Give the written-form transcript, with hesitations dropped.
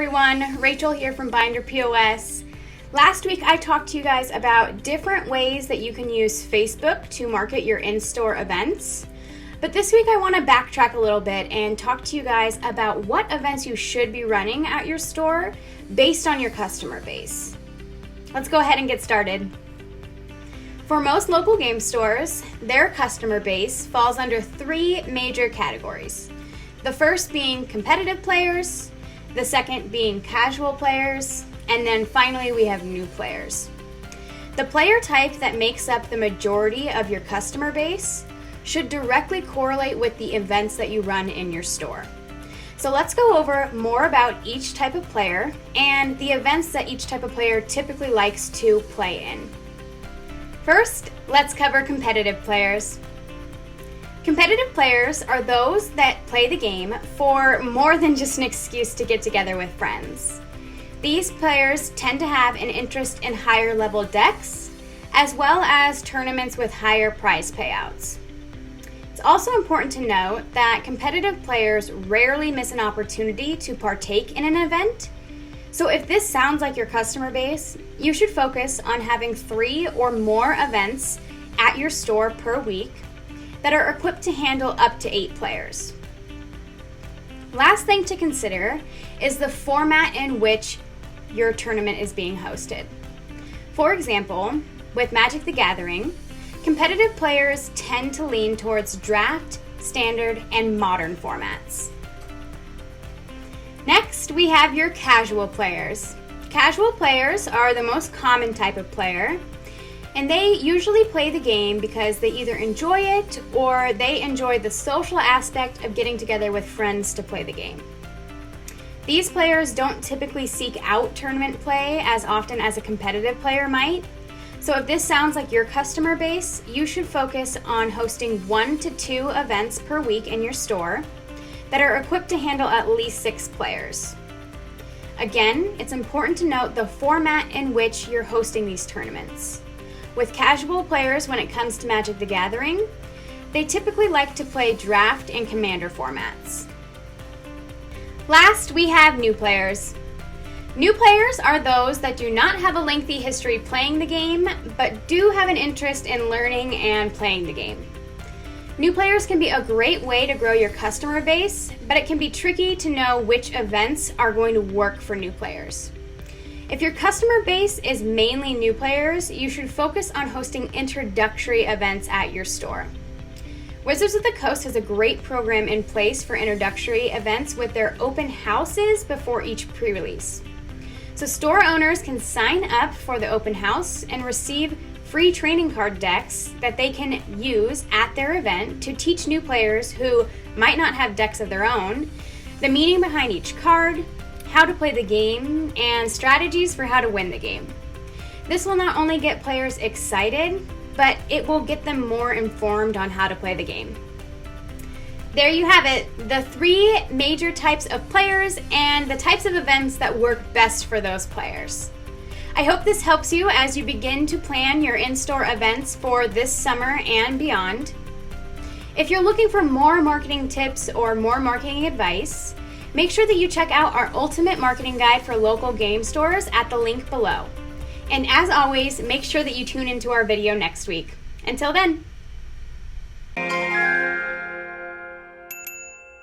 everyone, Rachel here from Binder POS. Last week I talked to you guys about different ways that you can use Facebook to market your in-store events. But this week I want to backtrack a little bit and talk to you guys about what events you should be running at your store based on your customer base. Let's go ahead and get started. For most local game stores, their customer base falls under three major categories. The first being competitive players, the second being casual players, and then finally we have new players. The player type that makes up the majority of your customer base should directly correlate with the events that you run in your store. So let's go over more about each type of player and the events that each type of player typically likes to play in. First, let's cover competitive players. Competitive players are those that play the game for more than just an excuse to get together with friends. These players tend to have an interest in higher level decks, as well as tournaments with higher prize payouts. It's also important to note that competitive players rarely miss an opportunity to partake in an event. So if this sounds like your customer base, you should focus on having 3 or more events at your store per week that are equipped to handle up to 8 players. Last thing to consider is the format in which your tournament is being hosted. For example, with Magic the Gathering, competitive players tend to lean towards draft, standard, and modern formats. Next, we have your casual players. Casual players are the most common type of player, and they usually play the game because they either enjoy it or they enjoy the social aspect of getting together with friends to play the game. These players don't typically seek out tournament play as often as a competitive player might. So if this sounds like your customer base, you should focus on hosting 1 to 2 events per week in your store that are equipped to handle at least 6 players. Again, it's important to note the format in which you're hosting these tournaments. With casual players, when it comes to Magic the Gathering, they typically like to play draft and commander formats. Last, we have new players. New players are those that do not have a lengthy history playing the game, but do have an interest in learning and playing the game. New players can be a great way to grow your customer base, but it can be tricky to know which events are going to work for new players. If your customer base is mainly new players, you should focus on hosting introductory events at your store. Wizards of the Coast has a great program in place for introductory events with their open houses before each pre-release. So store owners can sign up for the open house and receive free training card decks that they can use at their event to teach new players who might not have decks of their own the meaning behind each card, how to play the game, and strategies for how to win the game. This will not only get players excited, but it will get them more informed on how to play the game. There you have it, the 3 major types of players and the types of events that work best for those players. I hope this helps you as you begin to plan your in-store events for this summer and beyond. If you're looking for more marketing tips or more marketing advice, make sure that you check out our Ultimate Marketing Guide for local game stores at the link below. And as always, make sure that you tune into our video next week. Until then.